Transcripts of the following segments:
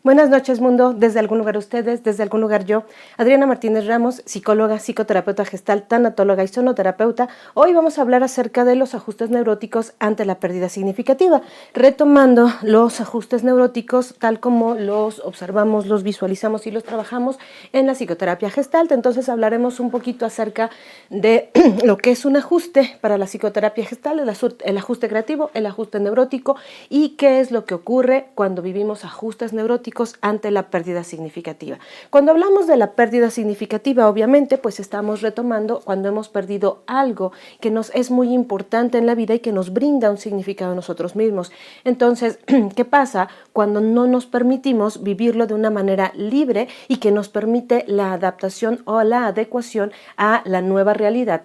Buenas noches, mundo, desde algún lugar ustedes, desde algún lugar yo. Adriana Martínez Ramos, psicóloga, psicoterapeuta gestal, tanatóloga y sonoterapeuta. Hoy vamos a hablar acerca de los ajustes neuróticos ante la pérdida significativa, retomando los ajustes neuróticos tal como los observamos, los visualizamos y los trabajamos en la psicoterapia gestalt. Entonces hablaremos un poquito acerca de lo que es un ajuste para la psicoterapia gestal, el ajuste creativo, el ajuste neurótico y qué es lo que ocurre cuando vivimos ajustes neuróticos ante la pérdida significativa. Cuando hablamos de la pérdida significativa, obviamente, pues estamos retomando cuando hemos perdido algo que nos es muy importante en la vida y que nos brinda un significado a nosotros mismos. Entonces, ¿qué pasa cuando no nos permitimos vivirlo de una manera libre y que nos permite la adaptación o la adecuación a la nueva realidad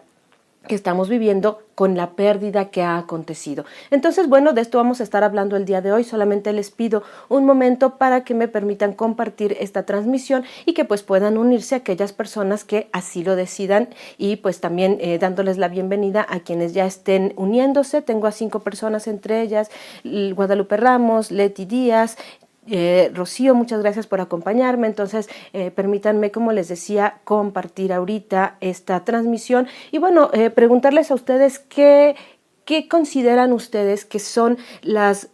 que estamos viviendo con la pérdida que ha acontecido? Entonces, bueno, de esto vamos a estar hablando el día de hoy. Solamente les pido un momento para que me permitan compartir esta transmisión y que pues puedan unirse a aquellas personas que así lo decidan y pues también dándoles la bienvenida a quienes ya estén uniéndose. Tengo a 5 personas, entre ellas Guadalupe Ramos, Leti Díaz, Rocío, muchas gracias por acompañarme. Entonces permítanme, como les decía, compartir ahorita esta transmisión y bueno, preguntarles a ustedes qué consideran ustedes que son las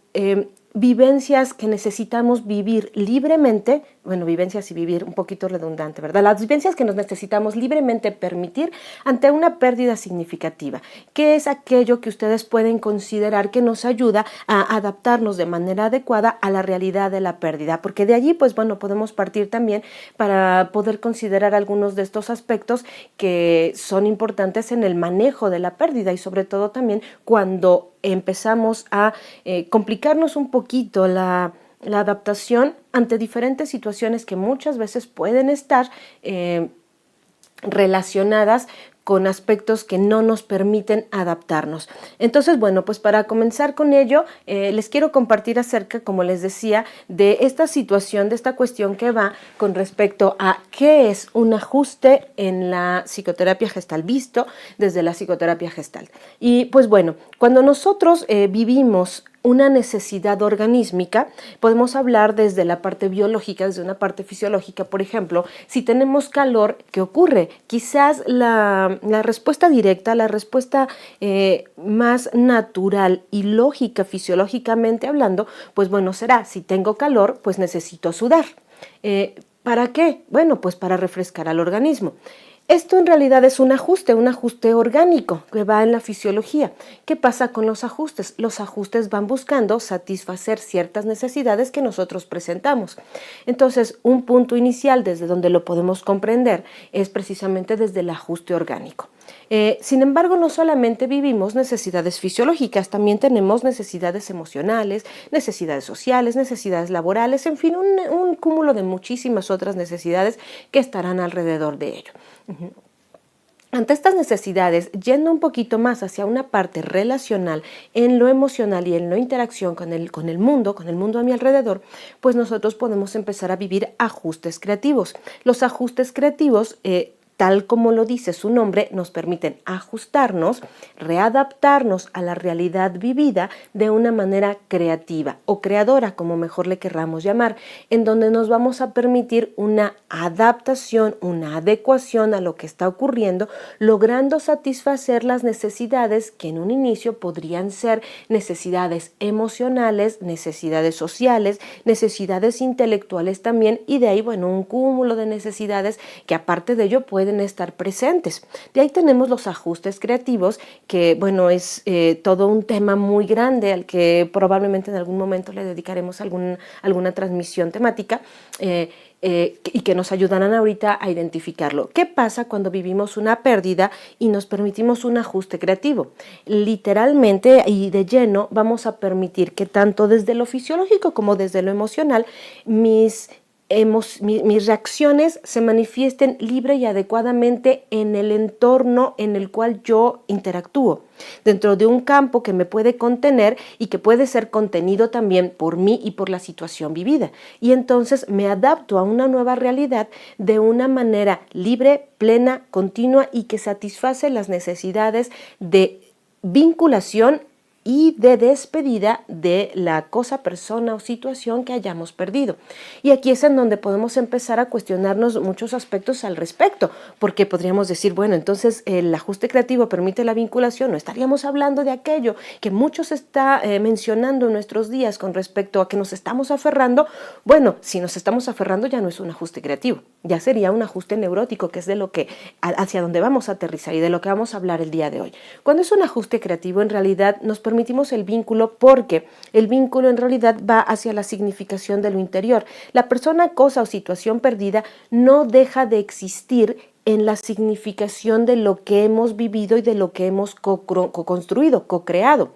vivencias que necesitamos vivir libremente. Bueno, vivencias y vivir un poquito redundante, ¿verdad? Las vivencias que nos necesitamos libremente permitir ante una pérdida significativa. ¿Qué es aquello que ustedes pueden considerar que nos ayuda a adaptarnos de manera adecuada a la realidad de la pérdida? Porque de allí, pues bueno, podemos partir también para poder considerar algunos de estos aspectos que son importantes en el manejo de la pérdida y sobre todo también cuando empezamos a complicarnos un poquito la adaptación ante diferentes situaciones que muchas veces pueden estar relacionadas con aspectos que no nos permiten adaptarnos. Entonces, bueno, pues para comenzar con ello, les quiero compartir acerca, como les decía, de esta situación, de esta cuestión que va con respecto a qué es un ajuste en la psicoterapia gestal, visto desde la psicoterapia gestal. Y pues bueno, cuando nosotros vivimos una necesidad organísmica, podemos hablar desde la parte biológica, desde una parte fisiológica. Por ejemplo, si tenemos calor, ¿qué ocurre? Quizás la respuesta directa, la respuesta más natural y lógica fisiológicamente hablando, pues bueno, será, si tengo calor, pues necesito sudar. ¿Para qué? Bueno, pues para refrescar al organismo. Esto en realidad es un ajuste orgánico que va en la fisiología. ¿Qué pasa con los ajustes? Los ajustes van buscando satisfacer ciertas necesidades que nosotros presentamos. Entonces, un punto inicial desde donde lo podemos comprender es precisamente desde el ajuste orgánico. Sin embargo, no solamente vivimos necesidades fisiológicas, también tenemos necesidades emocionales, necesidades sociales, necesidades laborales, en fin, un cúmulo de muchísimas otras necesidades que estarán alrededor de ello. Ante estas necesidades, yendo un poquito más hacia una parte relacional en lo emocional y en la interacción con el mundo a mi alrededor, pues nosotros podemos empezar a vivir ajustes creativos. Los ajustes creativos, tal como lo dice su nombre, nos permiten ajustarnos, readaptarnos a la realidad vivida de una manera creativa o creadora, como mejor le querramos llamar, en donde nos vamos a permitir una adaptación, una adecuación a lo que está ocurriendo, logrando satisfacer las necesidades que en un inicio podrían ser necesidades emocionales, necesidades sociales, necesidades intelectuales también, y de ahí, bueno, un cúmulo de necesidades que aparte de ello pueden estar presentes. De ahí tenemos los ajustes creativos, que bueno, es todo un tema muy grande al que probablemente en algún momento le dedicaremos alguna transmisión temática y que nos ayudarán ahorita a identificarlo. ¿Qué pasa cuando vivimos una pérdida y nos permitimos un ajuste creativo? Literalmente y de lleno vamos a permitir que tanto desde lo fisiológico como desde lo emocional mis reacciones se manifiesten libre y adecuadamente en el entorno en el cual yo interactúo, dentro de un campo que me puede contener y que puede ser contenido también por mí y por la situación vivida. Y entonces me adapto a una nueva realidad de una manera libre, plena, continua y que satisface las necesidades de vinculación y de despedida de la cosa, persona o situación que hayamos perdido. Y aquí es en donde podemos empezar a cuestionarnos muchos aspectos al respecto, porque podríamos decir, bueno, entonces el ajuste creativo permite la vinculación, no estaríamos hablando de aquello que muchos está mencionando en nuestros días con respecto a que nos estamos aferrando. Bueno, si nos estamos aferrando ya no es un ajuste creativo, ya sería un ajuste neurótico, que es de lo que, hacia donde vamos a aterrizar y de lo que vamos a hablar el día de hoy. Cuando es un ajuste creativo, en realidad nos permitimos el vínculo, porque el vínculo en realidad va hacia la significación de lo interior. La persona, cosa o situación perdida no deja de existir en la significación de lo que hemos vivido y de lo que hemos co-construido, co-creado.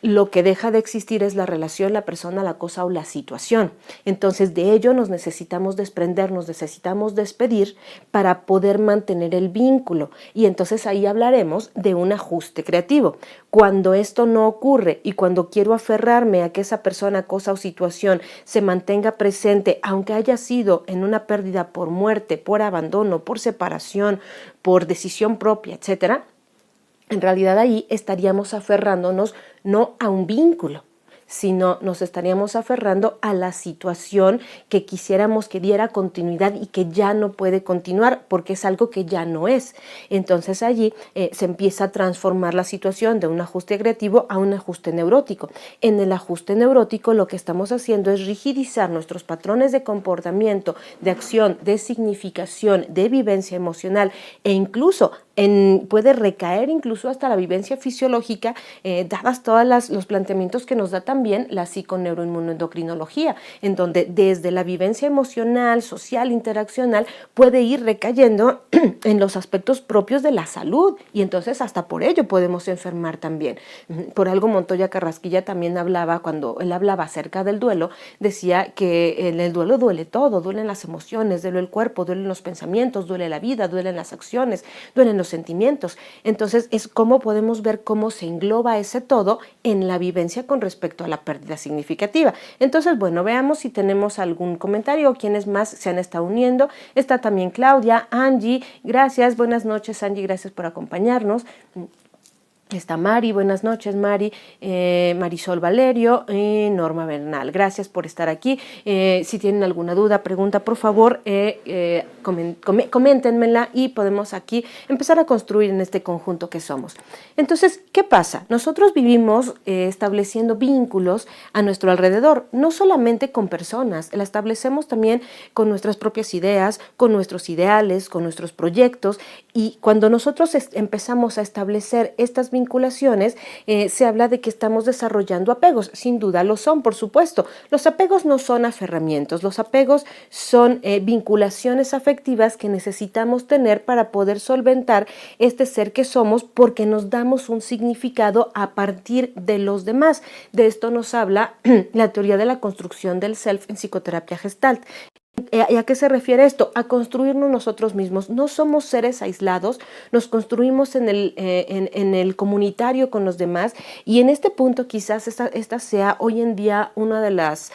Lo que deja de existir es la relación, la persona, la cosa o la situación. Entonces, de ello nos necesitamos desprender, nos necesitamos despedir para poder mantener el vínculo. Y entonces ahí hablaremos de un ajuste creativo. Cuando esto no ocurre y cuando quiero aferrarme a que esa persona, cosa o situación se mantenga presente, aunque haya sido en una pérdida por muerte, por abandono, por separación, por decisión propia, etcétera, en realidad ahí estaríamos aferrándonos no a un vínculo, sino nos estaríamos aferrando a la situación que quisiéramos que diera continuidad y que ya no puede continuar porque es algo que ya no es. Entonces allí se empieza a transformar la situación de un ajuste creativo a un ajuste neurótico. En el ajuste neurótico lo que estamos haciendo es rigidizar nuestros patrones de comportamiento, de acción, de significación, de vivencia emocional e incluso puede recaer incluso hasta la vivencia fisiológica, dadas todos los planteamientos que nos da también la psiconeuroinmunoendocrinología, en donde desde la vivencia emocional, social, interaccional, puede ir recayendo en los aspectos propios de la salud, y entonces hasta por ello podemos enfermar también. Por algo Montoya Carrasquilla también hablaba, cuando él hablaba acerca del duelo, decía que en el duelo duele todo, duelen las emociones, duele el cuerpo, duelen los pensamientos, duele la vida, duelen las acciones, duelen los sentimientos. Entonces es cómo podemos ver cómo se engloba ese todo en la vivencia con respecto a la pérdida significativa. Entonces, bueno, veamos si tenemos algún comentario o quienes más se han estado uniendo. Está también Claudia, Angie, gracias, buenas noches Angie, gracias por acompañarnos. Está Mari, buenas noches Mari, Marisol Valerio, Norma Bernal, gracias por estar aquí. Si tienen alguna duda, pregunta, por favor, coméntenmela y podemos aquí empezar a construir en este conjunto que somos. Entonces, ¿qué pasa? Nosotros vivimos estableciendo vínculos a nuestro alrededor, no solamente con personas, la establecemos también con nuestras propias ideas, con nuestros ideales, con nuestros proyectos, y cuando nosotros empezamos a establecer estas vinculaciones, se habla de que estamos desarrollando apegos. Sin duda lo son, por supuesto. Los apegos no son aferramientos, los apegos son vinculaciones afectivas que necesitamos tener para poder solventar este ser que somos, porque nos damos un significado a partir de los demás. De esto nos habla la teoría de la construcción del self en psicoterapia Gestalt. ¿Y a qué se refiere esto? A construirnos nosotros mismos. No somos seres aislados, nos construimos en el comunitario con los demás, y en este punto quizás esta sea hoy en día una de las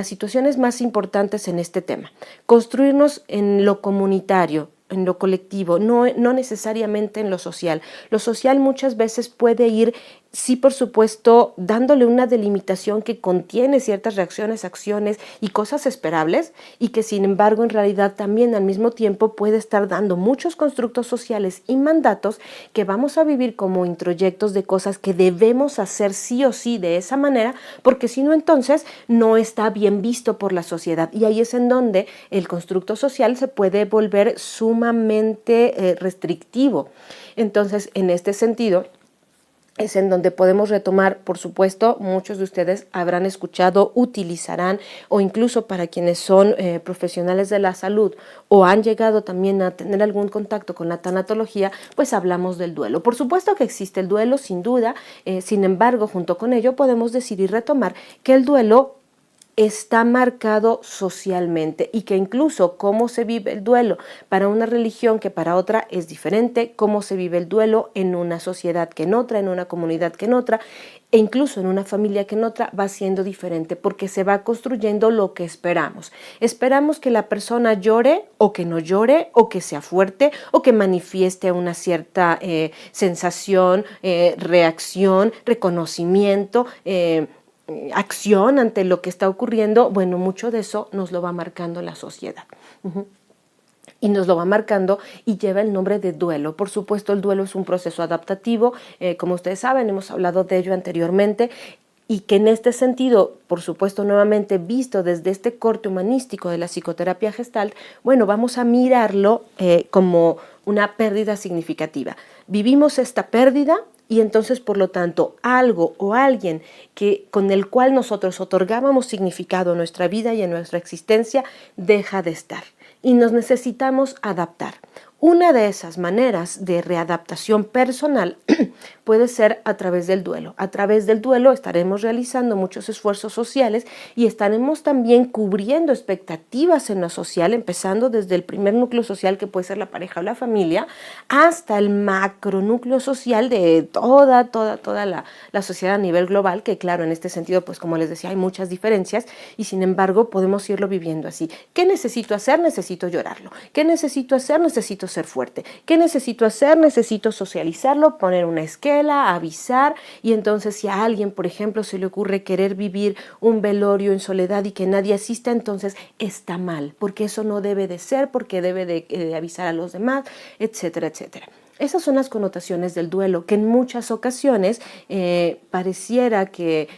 situaciones más importantes en este tema. Construirnos en lo comunitario, en lo colectivo, no necesariamente en lo social. Lo social muchas veces puede ir, sí, por supuesto, dándole una delimitación que contiene ciertas reacciones, acciones y cosas esperables, y que sin embargo en realidad también al mismo tiempo puede estar dando muchos constructos sociales y mandatos que vamos a vivir como introyectos de cosas que debemos hacer sí o sí de esa manera, porque si no entonces no está bien visto por la sociedad, y ahí es en donde el constructo social se puede volver sumamente restrictivo. Entonces, en este sentido, es en donde podemos retomar, por supuesto, muchos de ustedes habrán escuchado, utilizarán, o incluso para quienes son profesionales de la salud o han llegado también a tener algún contacto con la tanatología, pues hablamos del duelo. Por supuesto que existe el duelo, sin duda, sin embargo, junto con ello podemos decir y retomar que el duelo está marcado socialmente y que incluso cómo se vive el duelo para una religión que para otra es diferente, cómo se vive el duelo en una sociedad que en otra, en una comunidad que en otra, e incluso en una familia que en otra va siendo diferente porque se va construyendo lo que esperamos. Esperamos que la persona llore o que no llore o que sea fuerte o que manifieste una cierta sensación, reacción, reconocimiento, acción ante lo que está ocurriendo. Bueno, mucho de eso nos lo va marcando la sociedad. Y nos lo va marcando y lleva el nombre de duelo. Por supuesto, el duelo es un proceso adaptativo, como ustedes saben, hemos hablado de ello anteriormente, y que en este sentido, por supuesto, nuevamente visto desde este corte humanístico de la psicoterapia Gestalt, bueno, vamos a mirarlo como una pérdida significativa. Vivimos esta pérdida y entonces, por lo tanto, algo o alguien con el cual nosotros otorgábamos significado a nuestra vida y a nuestra existencia deja de estar y nos necesitamos adaptar. Una de esas maneras de readaptación personal puede ser a través del duelo. A través del duelo estaremos realizando muchos esfuerzos sociales y estaremos también cubriendo expectativas en lo social, empezando desde el primer núcleo social, que puede ser la pareja o la familia, hasta el macronúcleo social de toda la sociedad a nivel global, que claro, en este sentido, pues como les decía, hay muchas diferencias y sin embargo podemos irlo viviendo así. ¿Qué necesito hacer? Necesito llorarlo. ¿Qué necesito hacer? Necesito ser fuerte. ¿Qué necesito hacer? Necesito socializarlo, poner una esquela, avisar, y entonces si a alguien, por ejemplo, se le ocurre querer vivir un velorio en soledad y que nadie asista, entonces está mal, porque eso no debe de ser, porque debe de avisar a los demás, etcétera, etcétera. Esas son las connotaciones del duelo, que en muchas ocasiones pareciera que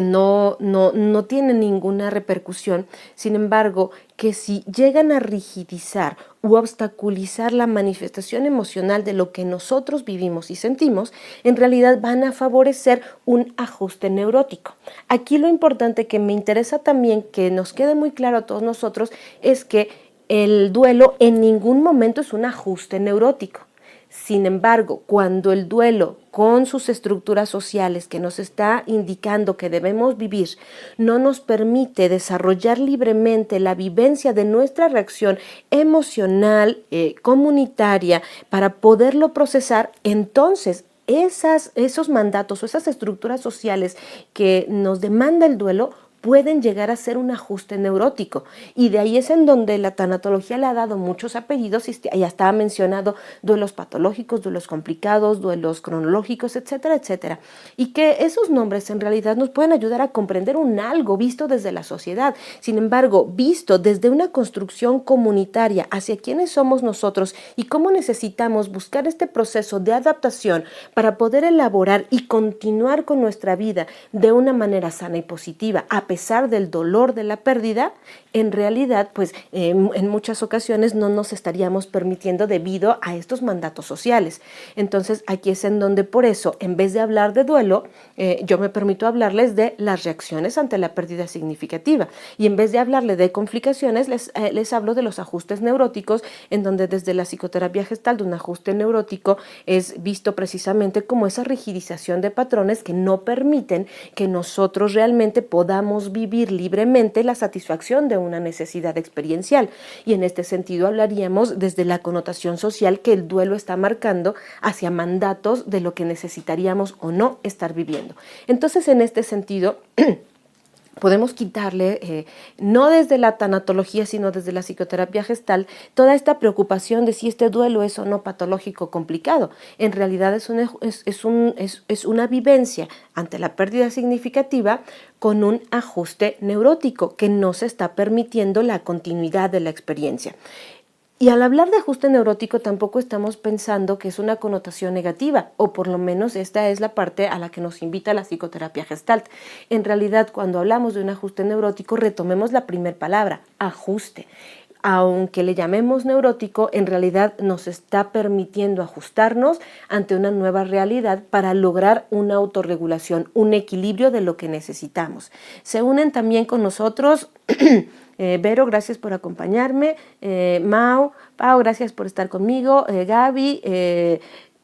no tienen ninguna repercusión, sin embargo, que si llegan a rigidizar u obstaculizar la manifestación emocional de lo que nosotros vivimos y sentimos, en realidad van a favorecer un ajuste neurótico. Aquí lo importante que me interesa también que nos quede muy claro a todos nosotros es que el duelo en ningún momento es un ajuste neurótico. Sin embargo, cuando el duelo con sus estructuras sociales que nos está indicando que debemos vivir no nos permite desarrollar libremente la vivencia de nuestra reacción emocional, comunitaria, para poderlo procesar, entonces esos mandatos o esas estructuras sociales que nos demanda el duelo pueden llegar a ser un ajuste neurótico, y de ahí es en donde la tanatología le ha dado muchos apellidos y ya estaba mencionado duelos patológicos, duelos complicados, duelos cronológicos, etcétera, etcétera, y que esos nombres en realidad nos pueden ayudar a comprender un algo visto desde la sociedad. Sin embargo, visto desde una construcción comunitaria hacia quiénes somos nosotros y cómo necesitamos buscar este proceso de adaptación para poder elaborar y continuar con nuestra vida de una manera sana y positiva, a pesar del dolor de la pérdida, en realidad, pues en muchas ocasiones no nos estaríamos permitiendo debido a estos mandatos sociales. Entonces, aquí es en donde, por eso, en vez de hablar de duelo, yo me permito hablarles de las reacciones ante la pérdida significativa. Y en vez de hablarle de complicaciones, les hablo de los ajustes neuróticos, en donde desde la psicoterapia Gestalt un ajuste neurótico es visto precisamente como esa rigidización de patrones que no permiten que nosotros realmente podamos vivir libremente la satisfacción de una necesidad experiencial. Y en este sentido hablaríamos desde la connotación social que el duelo está marcando hacia mandatos de lo que necesitaríamos o no estar viviendo. Entonces, en este sentido, podemos quitarle, no desde la tanatología, sino desde la psicoterapia Gestalt, toda esta preocupación de si este duelo es o no patológico complicado. En realidad es una vivencia ante la pérdida significativa con un ajuste neurótico que no se está permitiendo la continuidad de la experiencia. Y al hablar de ajuste neurótico tampoco estamos pensando que es una connotación negativa, o por lo menos esta es la parte a la que nos invita la psicoterapia Gestalt. En realidad, cuando hablamos de un ajuste neurótico, retomemos la primera palabra, ajuste. Aunque le llamemos neurótico, en realidad nos está permitiendo ajustarnos ante una nueva realidad para lograr una autorregulación, un equilibrio de lo que necesitamos. Se unen también con nosotros Vero, gracias por acompañarme, Pau, gracias por estar conmigo, Gaby,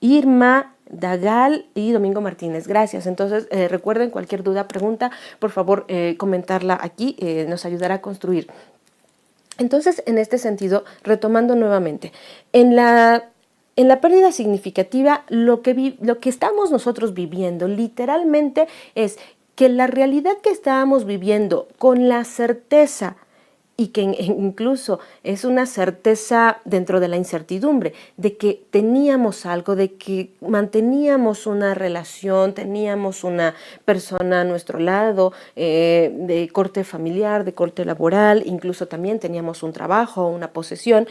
Irma, Dagal y Domingo Martínez. Gracias. Entonces, recuerden, cualquier duda, pregunta, por favor, comentarla aquí, nos ayudará a construir. Entonces, en este sentido, retomando nuevamente, en la pérdida significativa, lo que estamos nosotros viviendo literalmente es que la realidad que estábamos viviendo con la certeza, y que incluso es una certeza dentro de la incertidumbre, de que teníamos algo, de que manteníamos una relación, teníamos una persona a nuestro lado, de corte familiar, de corte laboral, incluso también teníamos un trabajo, una posesión.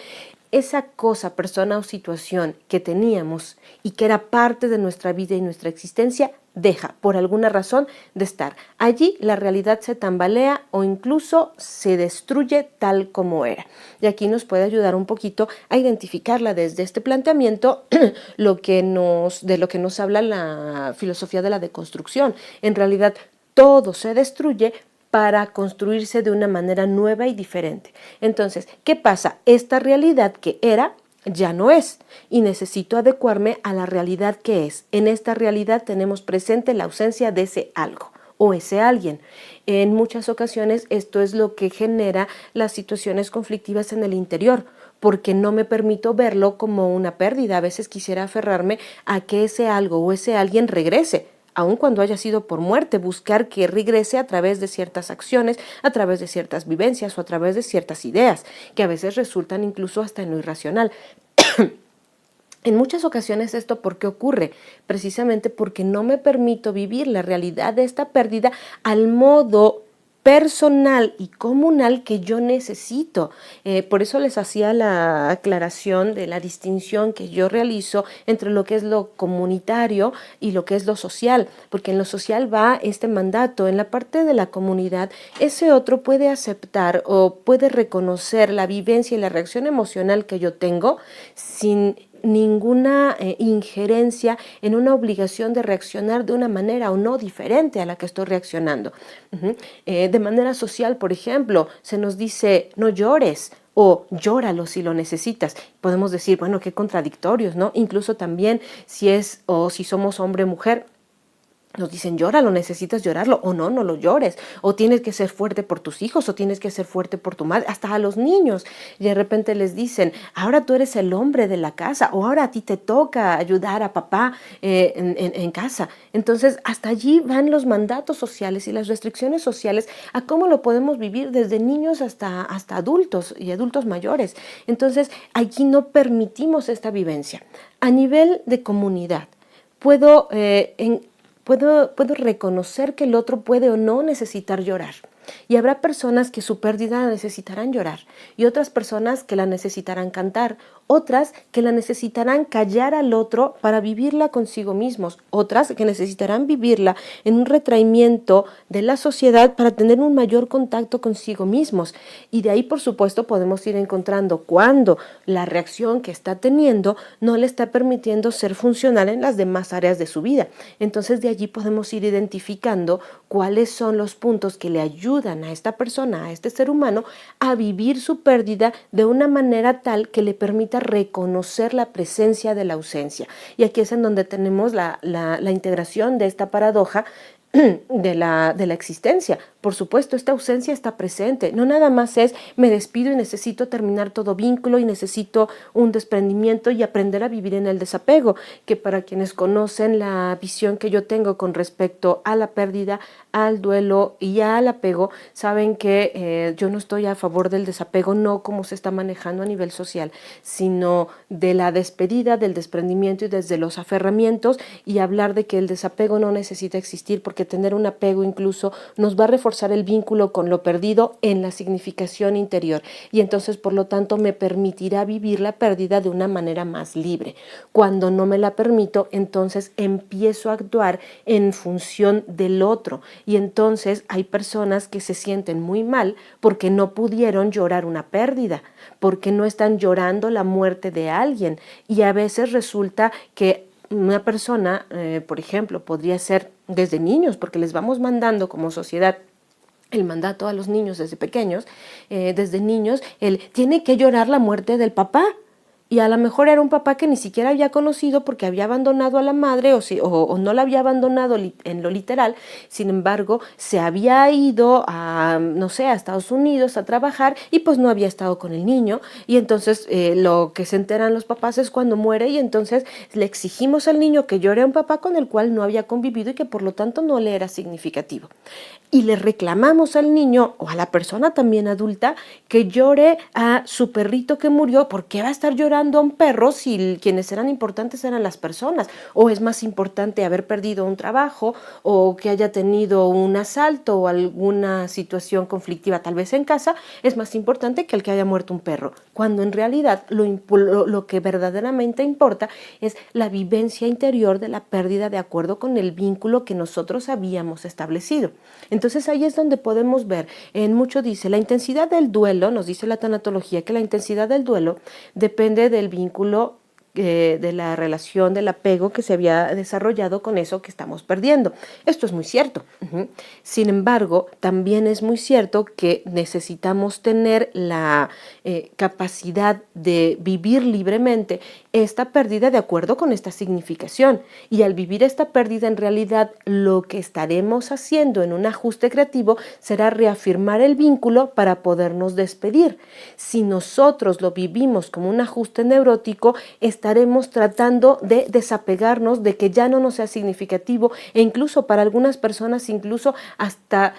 Esa cosa, persona o situación que teníamos y que era parte de nuestra vida y nuestra existencia, deja por alguna razón de estar. Allí la realidad se tambalea o incluso se destruye tal como era. Y aquí nos puede ayudar un poquito a identificarla desde este planteamiento de lo que nos habla la filosofía de la deconstrucción. En realidad todo se destruye para construirse de una manera nueva y diferente. Entonces, ¿qué pasa? Esta realidad que era ya no es y necesito adecuarme a la realidad que es. En esta realidad tenemos presente la ausencia de ese algo o ese alguien. En muchas ocasiones esto es lo que genera las situaciones conflictivas en el interior, porque no me permito verlo como una pérdida. A veces quisiera aferrarme a que ese algo o ese alguien regrese, aun cuando haya sido por muerte, buscar que regrese a través de ciertas acciones, a través de ciertas vivencias o a través de ciertas ideas, que a veces resultan incluso hasta en lo irracional. En muchas ocasiones esto, ¿por qué ocurre? Precisamente porque no me permito vivir la realidad de esta pérdida al modo personal y comunal que yo necesito. Por eso les hacía la aclaración de la distinción que yo realizo entre lo que es lo comunitario y lo que es lo social, porque en lo social va este mandato, en la parte de la comunidad, ese otro puede aceptar o puede reconocer la vivencia y la reacción emocional que yo tengo sin ninguna injerencia en una obligación de reaccionar de una manera o no diferente a la que estoy reaccionando. De manera social, por ejemplo, se nos dice no llores o llóralo si lo necesitas. Podemos decir, bueno, qué contradictorios, ¿no? Incluso también si somos hombre o mujer, nos dicen llóralo, necesitas llorarlo, o no lo llores, o tienes que ser fuerte por tus hijos, o tienes que ser fuerte por tu madre, hasta a los niños. Y de repente les dicen, ahora tú eres el hombre de la casa, o ahora a ti te toca ayudar a papá en casa. Entonces, hasta allí van los mandatos sociales y las restricciones sociales a cómo lo podemos vivir desde niños hasta adultos y adultos mayores. Entonces, aquí no permitimos esta vivencia. A nivel de comunidad, puedo reconocer que el otro puede o no necesitar llorar. Y habrá personas que su pérdida necesitarán llorar y otras personas que la necesitarán cantar, otras que la necesitarán callar al otro para vivirla consigo mismos, otras que necesitarán vivirla en un retraimiento de la sociedad para tener un mayor contacto consigo mismos. Y de ahí, por supuesto, podemos ir encontrando cuando la reacción que está teniendo no le está permitiendo ser funcional en las demás áreas de su vida. Entonces, de allí podemos ir identificando cuáles son los puntos que le ayudan a esta persona, a este ser humano, a vivir su pérdida de una manera tal que le permita reconocer la presencia de la ausencia. Y aquí es en donde tenemos la integración de esta paradoja de la existencia. Por supuesto, esta ausencia está presente. No nada más es me despido y necesito terminar todo vínculo y necesito un desprendimiento y aprender a vivir en el desapego, que para quienes conocen la visión que yo tengo con respecto a la pérdida, al duelo y al apego, saben que yo no estoy a favor del desapego, no como se está manejando a nivel social, sino de la despedida, del desprendimiento y desde los aferramientos, y hablar de que el desapego no necesita existir porque tener un apego incluso nos va a reforzar el vínculo con lo perdido en la significación interior y entonces por lo tanto me permitirá vivir la pérdida de una manera más libre. Cuando no me la permito, entonces empiezo a actuar en función del otro y entonces hay personas que se sienten muy mal porque no pudieron llorar una pérdida, porque no están llorando la muerte de alguien y a veces resulta que una persona, por ejemplo, podría ser desde niños, porque les vamos mandando como sociedad el mandato a los niños desde pequeños, desde niños, tiene que llorar la muerte del papá. y a lo mejor era un papá que ni siquiera había conocido porque había abandonado a la madre o no la había abandonado en lo literal, sin embargo se había ido a, no sé, a Estados Unidos a trabajar y pues no había estado con el niño, y entonces lo que se enteran los papás es cuando muere, y entonces le exigimos al niño que llore a un papá con el cual no había convivido y que por lo tanto no le era significativo. Y le reclamamos al niño o a la persona también adulta que llore a su perrito que murió. ¿Por qué va a estar llorando a un perro si quienes eran importantes eran las personas? ¿O es más importante haber perdido un trabajo o que haya tenido un asalto o alguna situación conflictiva tal vez en casa? Es más importante que el que haya muerto un perro, cuando en realidad lo que verdaderamente importa es la vivencia interior de la pérdida de acuerdo con el vínculo que nosotros habíamos establecido. Entonces ahí es donde podemos ver, en mucho dice, la intensidad del duelo, nos dice la tanatología que la intensidad del duelo depende del vínculo, de la relación, del apego que se había desarrollado con eso que estamos perdiendo. Esto es muy cierto. Sin embargo, también es muy cierto que necesitamos tener la capacidad de vivir libremente esta pérdida de acuerdo con esta significación. Y al vivir esta pérdida, en realidad lo que estaremos haciendo en un ajuste creativo será reafirmar el vínculo para podernos despedir. Si nosotros lo vivimos como un ajuste neurótico, estaremos tratando de desapegarnos, de que ya no nos sea significativo, e incluso para algunas personas, incluso hasta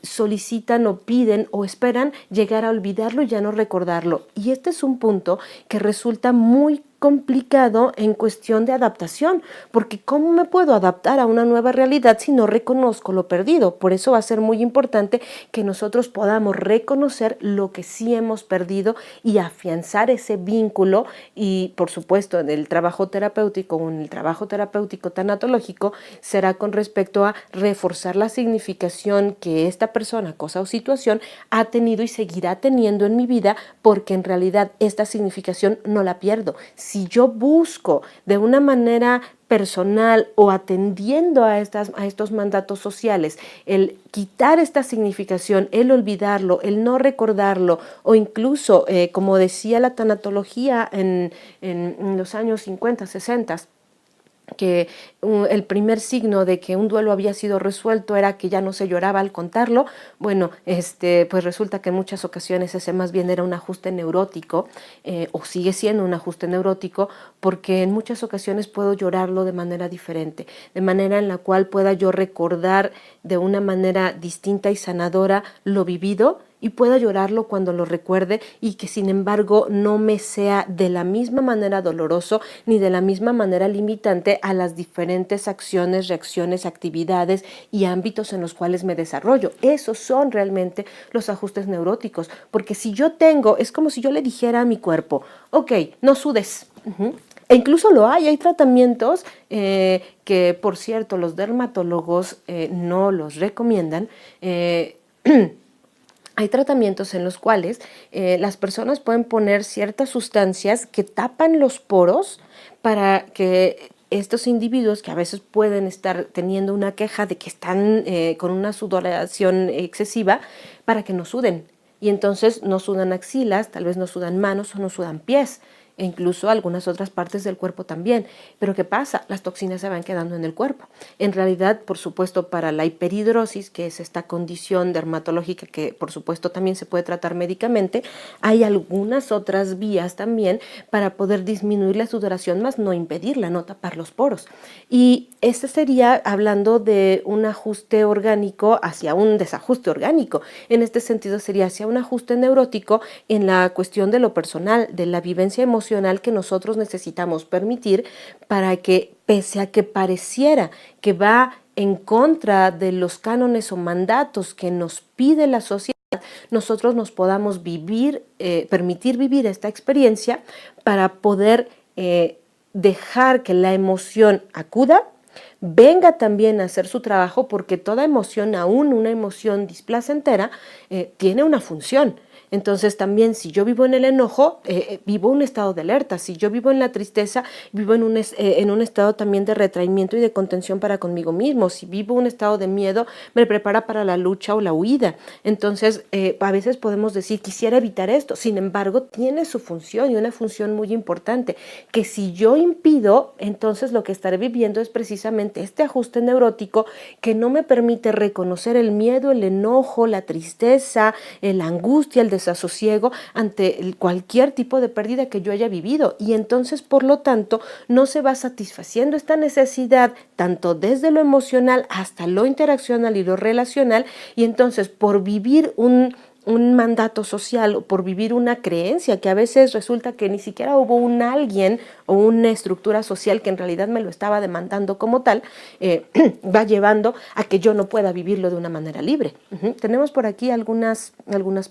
solicitan o piden o esperan llegar a olvidarlo y ya no recordarlo. Y este es un punto que resulta muy complicado en cuestión de adaptación, porque ¿cómo me puedo adaptar a una nueva realidad si no reconozco lo perdido? Por eso va a ser muy importante que nosotros podamos reconocer lo que sí hemos perdido y afianzar ese vínculo. Y por supuesto, en el trabajo terapéutico o en el trabajo terapéutico tanatológico será con respecto a reforzar la significación que esta persona, cosa o situación ha tenido y seguirá teniendo en mi vida, porque en realidad esta significación no la pierdo. Si yo busco de una manera personal o atendiendo a estos mandatos sociales, el quitar esta significación, el olvidarlo, el no recordarlo, o incluso, como decía la tanatología en los años 50, 60, que el primer signo de que un duelo había sido resuelto era que ya no se lloraba al contarlo. Bueno, pues resulta que en muchas ocasiones ese más bien era un ajuste neurótico, o sigue siendo un ajuste neurótico, porque en muchas ocasiones puedo llorarlo de manera diferente, de manera en la cual pueda yo recordar de una manera distinta y sanadora lo vivido, y pueda llorarlo cuando lo recuerde, y que sin embargo no me sea de la misma manera doloroso ni de la misma manera limitante a las diferentes acciones, reacciones, actividades y ámbitos en los cuales me desarrollo. Esos son realmente los ajustes neuróticos, porque si yo tengo, es como si yo le dijera a mi cuerpo, ok, no sudes. E incluso hay tratamientos que, por cierto, los dermatólogos no los recomiendan. Hay tratamientos en los cuales las personas pueden poner ciertas sustancias que tapan los poros para que estos individuos, que a veces pueden estar teniendo una queja de que están con una sudoración excesiva, para que no suden. Y entonces no sudan axilas, tal vez no sudan manos o no sudan pies, e incluso algunas otras partes del cuerpo también. Pero ¿qué pasa? Las toxinas se van quedando en el cuerpo. En realidad, por supuesto, para la hiperhidrosis, que es esta condición dermatológica que por supuesto también se puede tratar médicamente, hay algunas otras vías también para poder disminuir la sudoración, más no impedirla, no tapar los poros. Y este sería hablando de un ajuste orgánico hacia un desajuste orgánico. En este sentido sería hacia un ajuste neurótico en la cuestión de lo personal, de la vivencia emocional que nosotros necesitamos permitir, para que, pese a que pareciera que va en contra de los cánones o mandatos que nos pide la sociedad, nosotros nos podamos permitir vivir esta experiencia para poder dejar que la emoción acuda, venga también a hacer su trabajo, porque toda emoción, aún una emoción displacentera, tiene una función. Entonces también si yo vivo en el enojo, vivo un estado de alerta. Si yo vivo en la tristeza, vivo en un estado también de retraimiento y de contención para conmigo mismo. Si vivo un estado de miedo, me prepara para la lucha o la huida. Entonces a veces podemos decir, quisiera evitar esto. Sin embargo, tiene su función y una función muy importante, que si yo impido, entonces lo que estaré viviendo es precisamente este ajuste neurótico que no me permite reconocer el miedo, el enojo, la tristeza, la angustia, el desasosiego ante cualquier tipo de pérdida que yo haya vivido. Y entonces, por lo tanto, no se va satisfaciendo esta necesidad tanto desde lo emocional hasta lo interaccional y lo relacional. Y entonces, por vivir un mandato social, por vivir una creencia que a veces resulta que ni siquiera hubo un alguien o una estructura social que en realidad me lo estaba demandando como tal, va llevando a que yo no pueda vivirlo de una manera libre. Tenemos por aquí algunas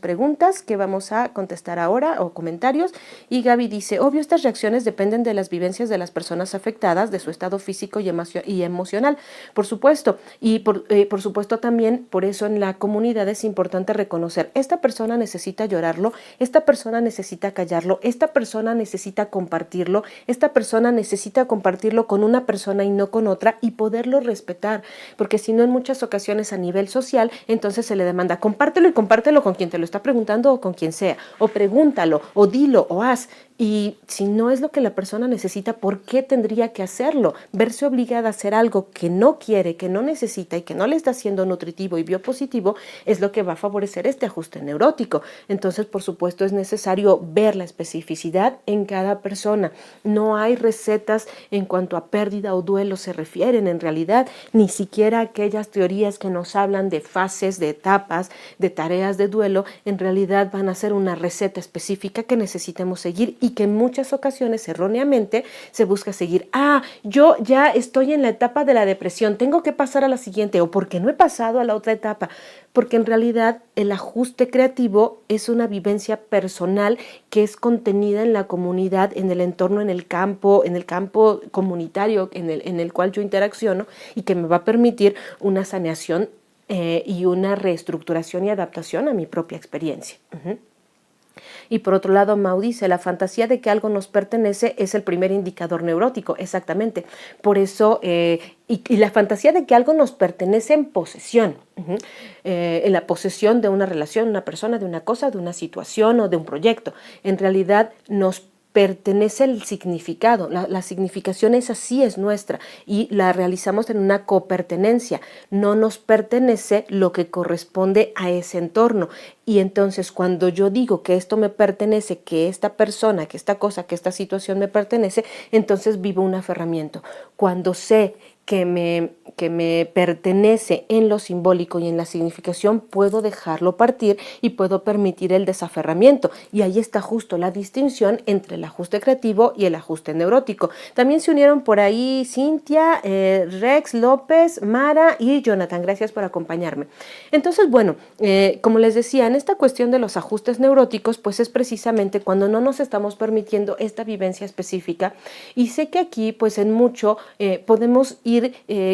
preguntas que vamos a contestar ahora o comentarios, y Gaby dice, obvio, estas reacciones dependen de las vivencias de las personas afectadas, de su estado físico y emocional, por supuesto, y por supuesto también por eso en la comunidad es importante reconocer, esta persona necesita llorarlo, esta persona necesita callarlo, esta persona necesita compartirlo, esta persona necesita compartirlo con una persona y no con otra, y poderlo respetar, porque si no en muchas ocasiones a nivel social, entonces se le demanda compártelo, y compártelo con quien te lo está preguntando o con quien sea, o pregúntalo, o dilo, o haz. Y si no es lo que la persona necesita, ¿por qué tendría que hacerlo? Verse obligada a hacer algo que no quiere, que no necesita y que no le está siendo nutritivo y biopositivo es lo que va a favorecer este ajuste neurótico. Entonces, por supuesto, es necesario ver la especificidad en cada persona. No hay recetas en cuanto a pérdida o duelo se refieren, en realidad, ni siquiera aquellas teorías que nos hablan de fases, de etapas, de tareas de duelo, en realidad van a ser una receta específica que necesitemos seguir y que en muchas ocasiones erróneamente se busca seguir. Yo ya estoy en la etapa de la depresión, tengo que pasar a la siguiente, o porque no he pasado a la otra etapa, porque en realidad el ajuste creativo es una vivencia personal que es contenida en la comunidad, en el entorno, en el campo comunitario en el cual yo interacciono, y que me va a permitir una saneación y una reestructuración y adaptación a mi propia experiencia. Y por otro lado, Mau dice, la fantasía de que algo nos pertenece es el primer indicador neurótico, exactamente. Por eso, y la fantasía de que algo nos pertenece en posesión, en la posesión de una relación, una persona, de una cosa, de una situación o de un proyecto. En realidad nos pertenece el significado, la significación esa sí es nuestra y la realizamos en una copertenencia, no nos pertenece lo que corresponde a ese entorno. Y entonces cuando yo digo que esto me pertenece, que esta persona, que esta cosa, que esta situación me pertenece, entonces vivo un aferramiento. Cuando sé que me pertenece en lo simbólico y en la significación, puedo dejarlo partir y puedo permitir el desaferramiento. Y ahí está justo la distinción entre el ajuste creativo y el ajuste neurótico. También se unieron por ahí Cintia, Rex, López, Mara y Jonathan. Gracias por acompañarme. Entonces, bueno, como les decía, en esta cuestión de los ajustes neuróticos, pues es precisamente cuando no nos estamos permitiendo esta vivencia específica. Y sé que aquí, pues en mucho, podemos ir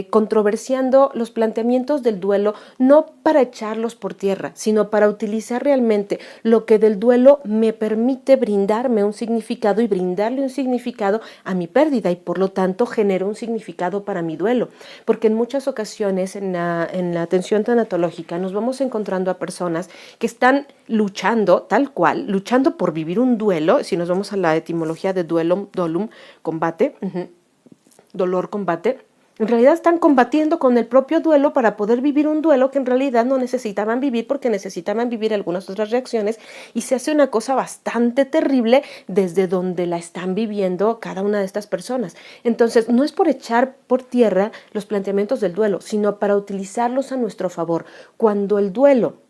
controversiando los planteamientos del duelo, no para echarlos por tierra, sino para utilizar realmente lo que del duelo me permite brindarme un significado y brindarle un significado a mi pérdida, y por lo tanto genero un significado para mi duelo, porque en muchas ocasiones en la atención tanatológica nos vamos encontrando a personas que están luchando, tal cual, luchando por vivir un duelo. Si nos vamos a la etimología de duelo, dolum, combate, dolor, combate, en realidad están combatiendo con el propio duelo para poder vivir un duelo que en realidad no necesitaban vivir, porque necesitaban vivir algunas otras reacciones, y se hace una cosa bastante terrible desde donde la están viviendo cada una de estas personas. Entonces, no es por echar por tierra los planteamientos del duelo, sino para utilizarlos a nuestro favor. Cuando el duelo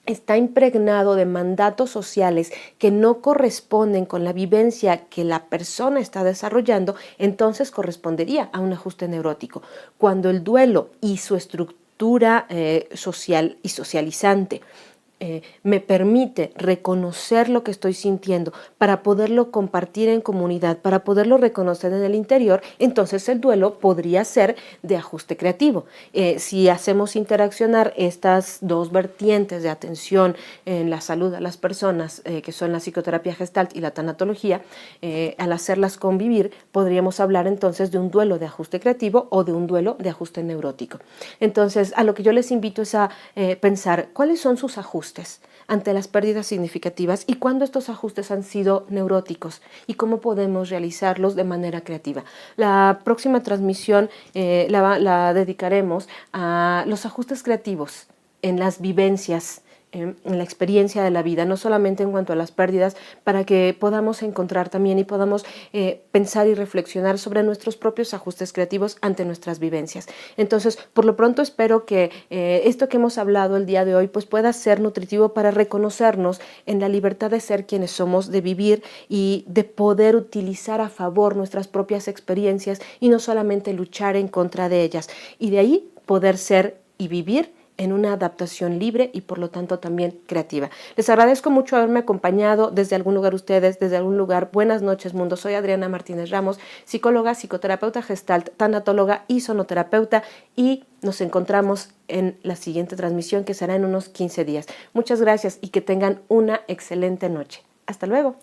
está impregnado de mandatos sociales que no corresponden con la vivencia que la persona está desarrollando, entonces correspondería a un ajuste neurótico. Cuando el duelo y su estructura social y socializante me permite reconocer lo que estoy sintiendo para poderlo compartir en comunidad, para poderlo reconocer en el interior, entonces el duelo podría ser de ajuste creativo. Si hacemos interaccionar estas dos vertientes de atención en la salud a las personas, que son la psicoterapia gestalt y la tanatología, al hacerlas convivir, podríamos hablar entonces de un duelo de ajuste creativo o de un duelo de ajuste neurótico. Entonces, a lo que yo les invito es a pensar cuáles son sus ajustes ante las pérdidas significativas y cuándo estos ajustes han sido neuróticos y cómo podemos realizarlos de manera creativa. La próxima transmisión la dedicaremos a los ajustes creativos en las vivencias, en la experiencia de la vida, no solamente en cuanto a las pérdidas, para que podamos encontrar también y podamos pensar y reflexionar sobre nuestros propios ajustes creativos ante nuestras vivencias. Entonces, por lo pronto espero que esto que hemos hablado el día de hoy pues pueda ser nutritivo para reconocernos en la libertad de ser quienes somos, de vivir y de poder utilizar a favor nuestras propias experiencias y no solamente luchar en contra de ellas. Y de ahí poder ser y vivir en una adaptación libre y por lo tanto también creativa. Les agradezco mucho haberme acompañado desde algún lugar ustedes, desde algún lugar. Buenas noches, mundo. Soy Adriana Martínez Ramos, psicóloga, psicoterapeuta gestalt, tanatóloga y sonoterapeuta, y nos encontramos en la siguiente transmisión que será en unos 15 días. Muchas gracias y que tengan una excelente noche. Hasta luego.